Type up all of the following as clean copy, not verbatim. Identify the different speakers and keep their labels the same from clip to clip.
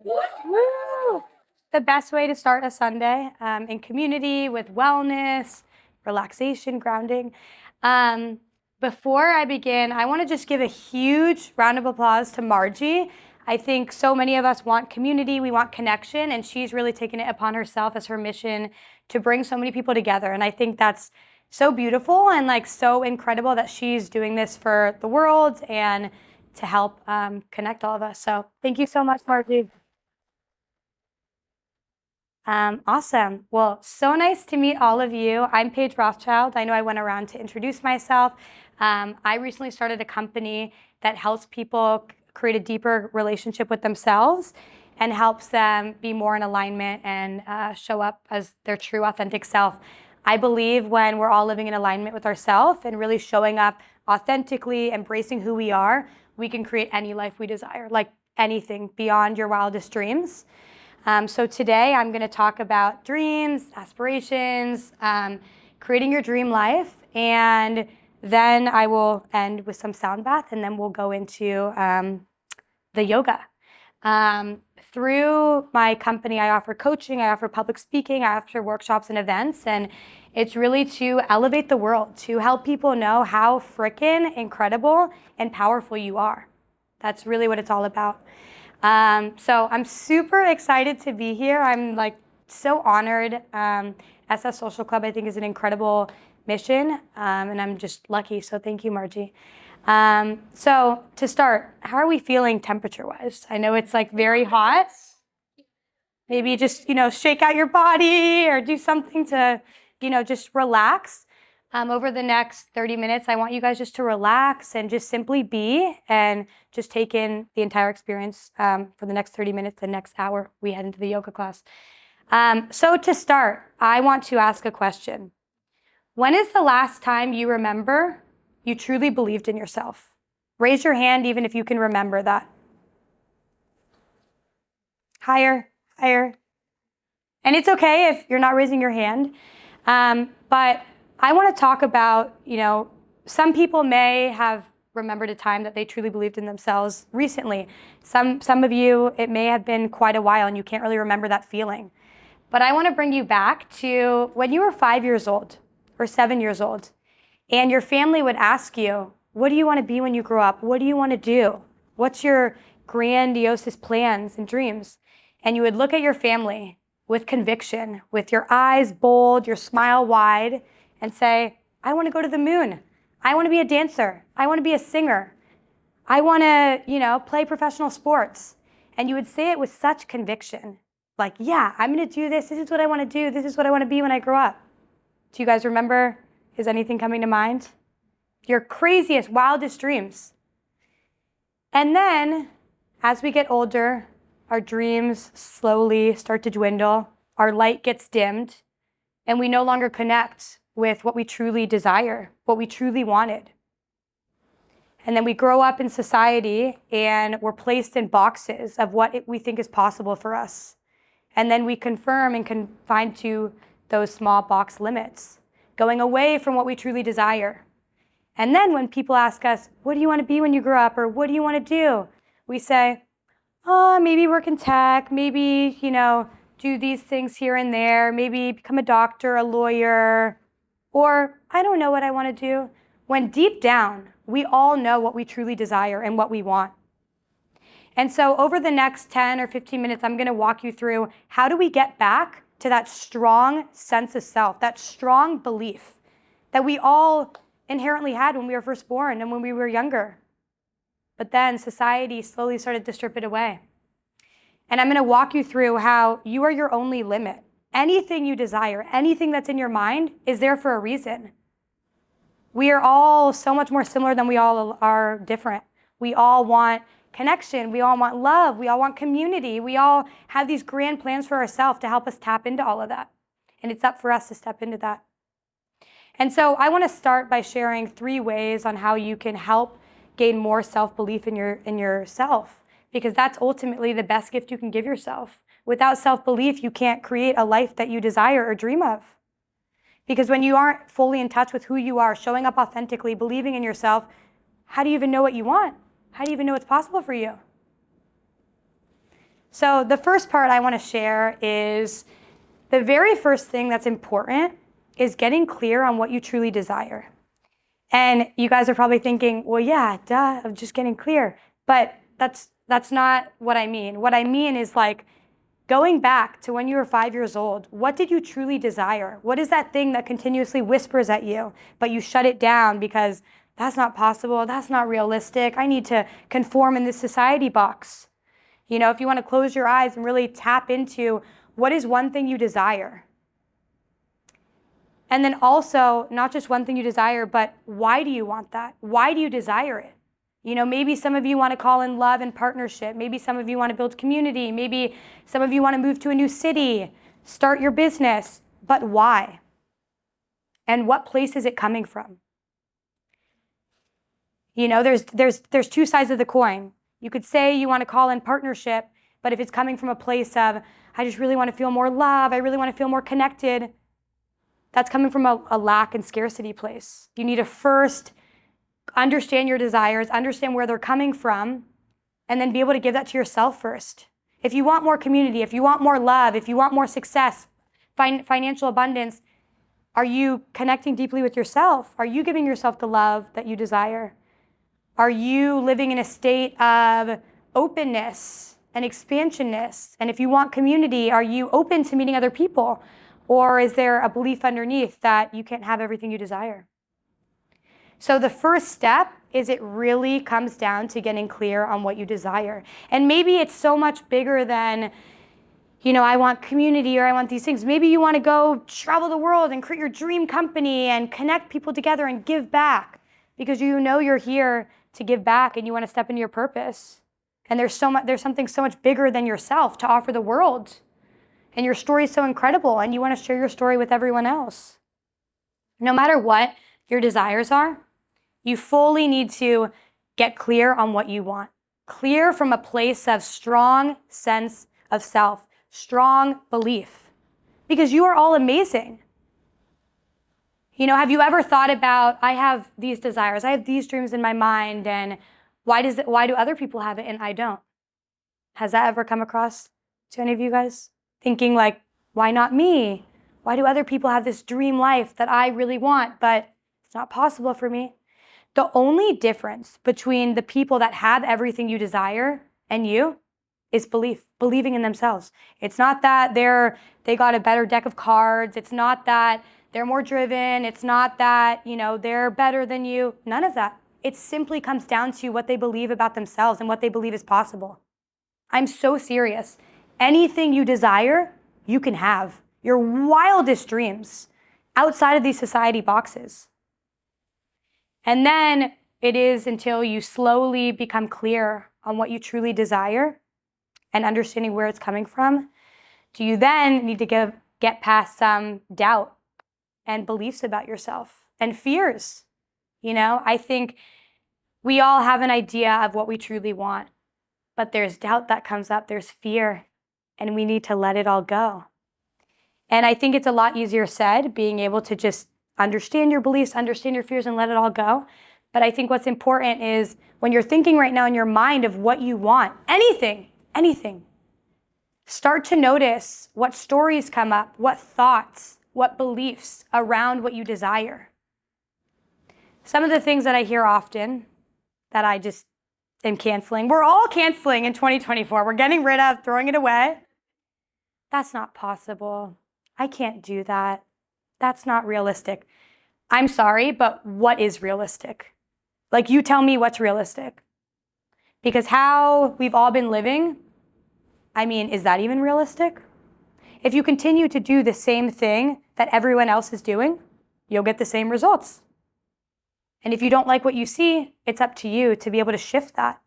Speaker 1: Woo! The best way to start a Sunday in community with wellness, relaxation, grounding. Um, Before I begin, I want to just give a huge round of applause to Margie. I think so many of us want community, we want connection, and she's really taken it upon herself as her mission to bring so many people together. And I think that's so beautiful and like so incredible that she's doing this for the world and to help connect all of us. So thank you so much, Margie. Awesome. Well, so nice to meet all of you. I'm Paige Rothschild. I know I went around to introduce myself. I recently started a company that helps people create a deeper relationship with themselves and helps them be more in alignment and show up as their true, authentic self. I believe when we're all living in alignment with ourselves and really showing up authentically, embracing who we are, we can create any life we desire, like anything beyond your wildest dreams. So today I'm going to talk about dreams, aspirations, creating your dream life, and then I will end with some sound bath, and then we'll go into the yoga. Through my company, I offer coaching, I offer public speaking, I offer workshops and events, and it's really to elevate the world, to help people know how frickin' incredible and powerful you are. That's really what it's all about. So I'm super excited to be here. I'm like so honored. SS Social Club, I think, is an incredible mission, and I'm just lucky. So thank you, Margie. So to start, how are we feeling temperature-wise? I know it's like very hot. Maybe just, shake out your body or do something to, just relax. Over the next 30 minutes, I want you guys just to relax and just simply be and just take in the entire experience for the next 30 minutes, the next hour we head into the yoga class. So to start, I want to ask a question. When is the last time you remember you truly believed in yourself? Raise your hand even if you can remember that. Higher, higher. And it's okay if you're not raising your hand, but I want to talk about, some people may have remembered a time that they truly believed in themselves recently. Some of you, it may have been quite a while and you can't really remember that feeling. But I want to bring you back to when you were 5 years old or 7 years old and your family would ask you, what do you want to be when you grow up? What do you want to do? What's your grandiose plans and dreams? And you would look at your family with conviction, with your eyes bold, your smile wide, and say, I want to go to the moon. I want to be a dancer. I want to be a singer. I want to, play professional sports. And you would say it with such conviction. Like, yeah, I'm going to do this. This is what I want to do. This is what I want to be when I grow up. Do you guys remember? Is anything coming to mind? Your craziest, wildest dreams. And then, as we get older, our dreams slowly start to dwindle. Our light gets dimmed. And we no longer connect with what we truly desire, what we truly wanted. And then we grow up in society and we're placed in boxes of what we think is possible for us. And then we confirm and confine to those small box limits, going away from what we truly desire. And then when people ask us, what do you want to be when you grow up? Or what do you want to do? We say, maybe work in tech, maybe, do these things here and there, maybe become a doctor, a lawyer, or I don't know what I want to do. When deep down, we all know what we truly desire and what we want. And so over the next 10 or 15 minutes, I'm going to walk you through how do we get back to that strong sense of self, that strong belief that we all inherently had when we were first born and when we were younger. But then society slowly started to strip it away. And I'm going to walk you through how you are your only limit. Anything you desire, anything that's in your mind is there for a reason. We are all so much more similar than we all are different. We all want connection. We all want love. We all want community. We all have these grand plans for ourselves to help us tap into all of that. And it's up for us to step into that. And so I want to start by sharing 3 ways on how you can help gain more self-belief in yourself, because that's ultimately the best gift you can give yourself. Without self-belief, you can't create a life that you desire or dream of. Because when you aren't fully in touch with who you are, showing up authentically, believing in yourself, how do you even know what you want? How do you even know it's possible for you? So the first part I want to share is the very first thing that's important is getting clear on what you truly desire. And you guys are probably thinking, well, yeah, duh, I'm just getting clear. But that's not what I mean. What I mean is like going back to when you were 5 years old. What did you truly desire? What is that thing that continuously whispers at you, but you shut it down because that's not possible, that's not realistic, I need to conform in this society box. You know, if you want to close your eyes and really tap into what is one thing you desire. And then also, not just one thing you desire, but why do you want that? Why do you desire it? You know, maybe some of you want to call in love and partnership. Maybe some of you want to build community. Maybe some of you want to move to a new city, start your business. But why? And what place is it coming from? You know, there's two sides of the coin. You could say you want to call in partnership, but if it's coming from a place of, I just really want to feel more love, I really want to feel more connected, that's coming from a lack and scarcity place. You need to first understand your desires, understand where they're coming from, and then be able to give that to yourself first. If you want more community, if you want more love, if you want more success, financial abundance, are you connecting deeply with yourself? Are you giving yourself the love that you desire? Are you living in a state of openness and expansionness? And if you want community, are you open to meeting other people? Or is there a belief underneath that you can't have everything you desire? So the first step is it really comes down to getting clear on what you desire. And maybe it's so much bigger than, you know, I want community or I want these things. Maybe you want to go travel the world and create your dream company and connect people together and give back because you know you're here to give back and you want to step into your purpose. And there's something so much bigger than yourself to offer the world. And your story is so incredible and you want to share your story with everyone else. No matter what your desires are, you fully need to get clear on what you want. Clear from a place of strong sense of self, strong belief. Because you are all amazing. You know, have you ever thought about, I have these desires, I have these dreams in my mind, and why do other people have it and I don't? Has that ever come across to any of you guys? Thinking like, why not me? Why do other people have this dream life that I really want, but it's not possible for me? The only difference between the people that have everything you desire and you is believing in themselves. It's not that they got a better deck of cards. It's not that they're more driven. It's not that, you know, they're better than you. None of that. It simply comes down to what they believe about themselves and what they believe is possible. I'm so serious. Anything you desire, you can have. Your wildest dreams outside of these society boxes. And then it is until you slowly become clear on what you truly desire and understanding where it's coming from, do you then need to get past some doubt and beliefs about yourself and fears. You know, I think we all have an idea of what we truly want, but there's doubt that comes up, there's fear, and we need to let it all go. And I think it's a lot easier said, being able to just understand your beliefs, understand your fears, and let it all go. But I think what's important is when you're thinking right now in your mind of what you want, anything, start to notice what stories come up, what thoughts, what beliefs around what you desire. Some of the things that I hear often that I just am canceling, we're all canceling in 2024. We're getting rid of, throwing it away. That's not possible. I can't do that. That's not realistic. I'm sorry, but what is realistic? Like, you tell me what's realistic. Because how we've all been living, I mean, is that even realistic? If you continue to do the same thing that everyone else is doing, you'll get the same results. And if you don't like what you see, it's up to you to be able to shift that.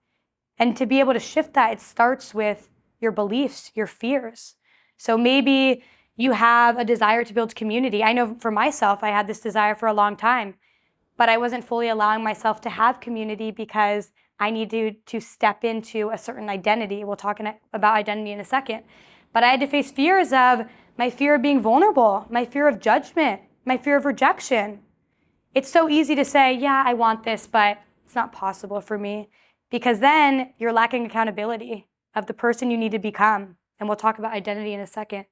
Speaker 1: And to be able to shift that, it starts with your beliefs, your fears. So maybe you have a desire to build community. I know for myself, I had this desire for a long time, but I wasn't fully allowing myself to have community because I needed to step into a certain identity. We'll talk about identity in a second. But I had to face fears of my fear of being vulnerable, my fear of judgment, my fear of rejection. It's so easy to say, yeah, I want this, but it's not possible for me. Because then you're lacking accountability of the person you need to become. And we'll talk about identity in a second.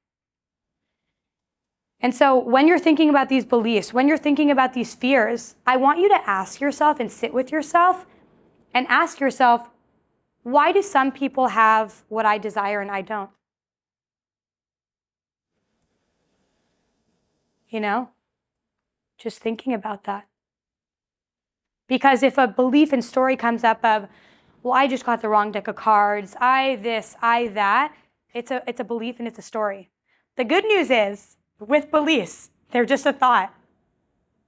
Speaker 1: And so when you're thinking about these beliefs, when you're thinking about these fears, I want you to ask yourself and sit with yourself and ask yourself, why do some people have what I desire and I don't? You know, just thinking about that. Because if a belief and story comes up of, well, I just got the wrong deck of cards, I this, I that, it's a belief and it's a story. The good news is, with beliefs, they're just a thought.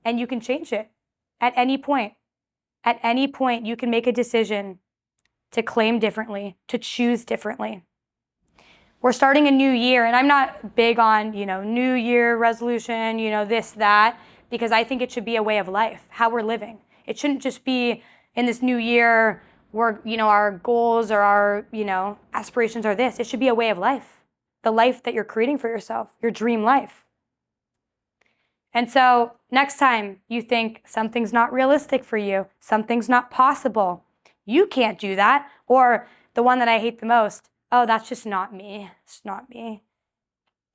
Speaker 1: And you can change it at any point. At any point, you can make a decision to claim differently, to choose differently. We're starting a new year, and I'm not big on, New Year resolution, this, that, because I think it should be a way of life, how we're living. It shouldn't just be in this new year where, our goals or our, aspirations are this. It should be a way of life, the life that you're creating for yourself, your dream life. And so next time you think something's not realistic for you, something's not possible, you can't do that, or the one that I hate the most, oh, that's just not me. It's not me.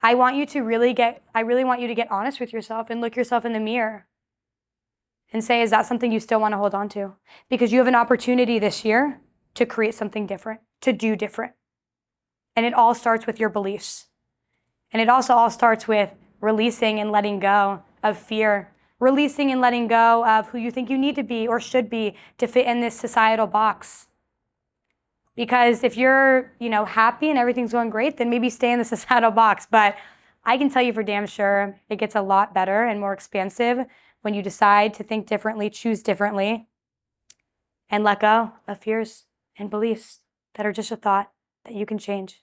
Speaker 1: I really want you to get honest with yourself and look yourself in the mirror and say, is that something you still want to hold on to? Because you have an opportunity this year to create something different, to do different. And it all starts with your beliefs. And it also all starts with releasing and letting go of fear, releasing and letting go of who you think you need to be or should be to fit in this societal box. Because if you're, happy and everything's going great, then maybe stay in the societal box. But I can tell you for damn sure, it gets a lot better and more expansive when you decide to think differently, choose differently, and let go of fears and beliefs that are just a thought that you can change.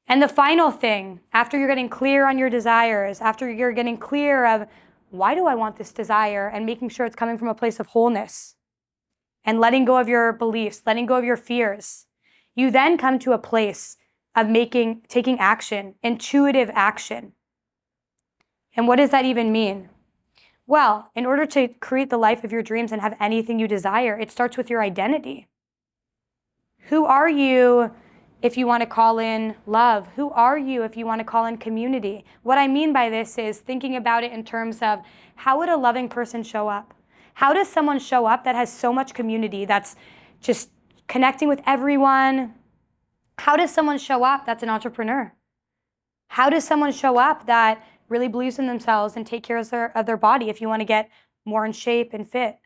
Speaker 1: And the final thing, after you're getting clear on your desires, after you're getting clear of why do I want this desire and making sure it's coming from a place of wholeness and letting go of your beliefs, letting go of your fears, you then come to a place of taking action, intuitive action. And what does that even mean? Well, in order to create the life of your dreams and have anything you desire, it starts with your identity. Who are you if you want to call in love? Who are you if you want to call in community? What I mean by this is thinking about it in terms of how would a loving person show up? How does someone show up that has so much community, that's just connecting with everyone? How does someone show up that's an entrepreneur? How does someone show up that really believes in themselves and take care of their body if you want to get more in shape and fit?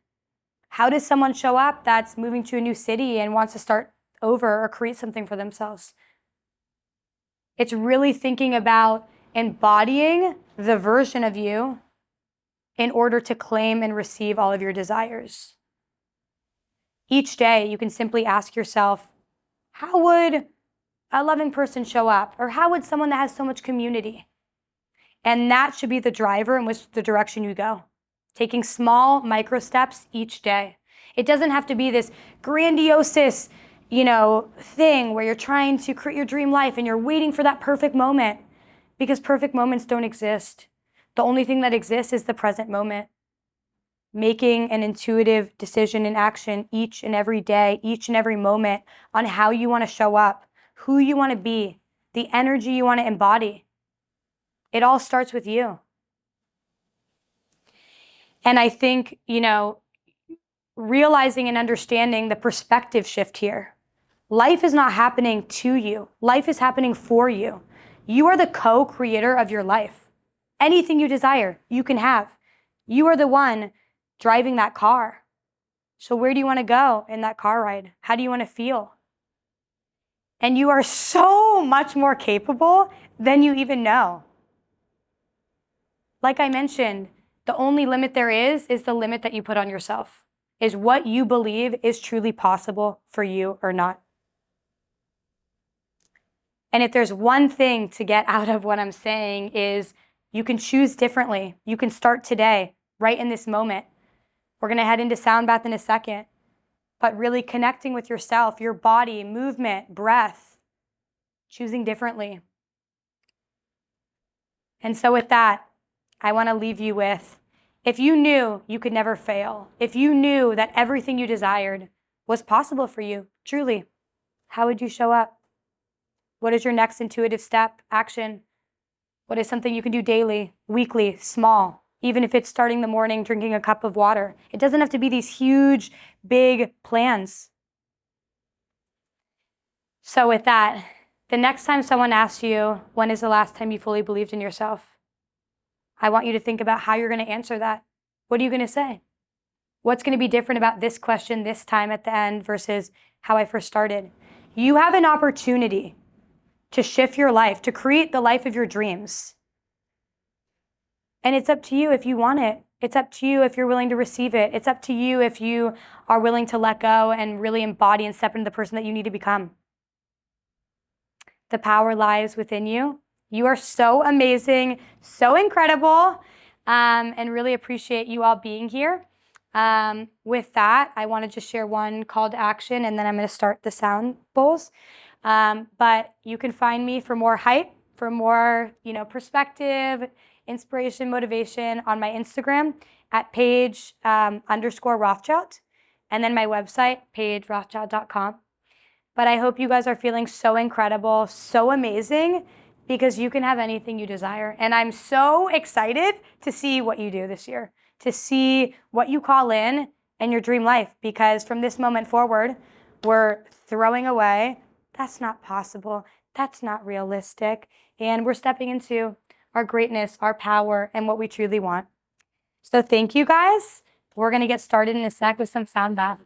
Speaker 1: How does someone show up that's moving to a new city and wants to start over or create something for themselves? It's really thinking about embodying the version of you in order to claim and receive all of your desires. Each day, you can simply ask yourself, how would a loving person show up? Or how would someone that has so much community? And that should be the driver in which the direction you go. Taking small micro steps each day. It doesn't have to be this grandiose, thing where you're trying to create your dream life and you're waiting for that perfect moment, because perfect moments don't exist. The only thing that exists is the present moment. Making an intuitive decision and action each and every day, each and every moment on how you want to show up, who you want to be, the energy you want to embody. It all starts with you. And I think, realizing and understanding the perspective shift here. Life is not happening to you. Life is happening for you. You are the co-creator of your life. Anything you desire, you can have. You are the one driving that car. So where do you want to go in that car ride? How do you want to feel? And you are so much more capable than you even know. Like I mentioned, the only limit there is the limit that you put on yourself, is what you believe is truly possible for you or not. And if there's one thing to get out of what I'm saying is you can choose differently. You can start today, right in this moment. We're going to head into sound bath in a second, but really connecting with yourself, your body, movement, breath, choosing differently. And so with that, I want to leave you with, if you knew you could never fail, if you knew that everything you desired was possible for you, truly, How would you show up? What is your next intuitive step, action? What is something you can do daily, weekly, small, even if it's starting the morning, drinking a cup of water? It doesn't have to be these huge, big plans. So with that, the next time someone asks you, when is the last time you fully believed in yourself? I want you to think about how you're going to answer that. What are you going to say? What's going to be different about this question this time at the end versus how I first started? You have an opportunity to shift your life, to create the life of your dreams. And it's up to you if you want it. It's up to you if you're willing to receive it. It's up to you if you are willing to let go and really embody and step into the person that you need to become. The power lies within you. You are so amazing, so incredible, and really appreciate you all being here. With that, I want to just share one call to action, and then I'm going to start the sound bowls. But you can find me for more hype, for more, perspective, inspiration, motivation on my Instagram at Paige _Rothschild, and then my website, paigerothschild.com. But I hope you guys are feeling so incredible, so amazing, because you can have anything you desire. And I'm so excited to see what you do this year, to see what you call in and your dream life, because from this moment forward, we're throwing away, that's not possible, that's not realistic, and we're stepping into our greatness, our power, and what we truly want. So thank you guys. We're going to get started in a sec with some sound bath.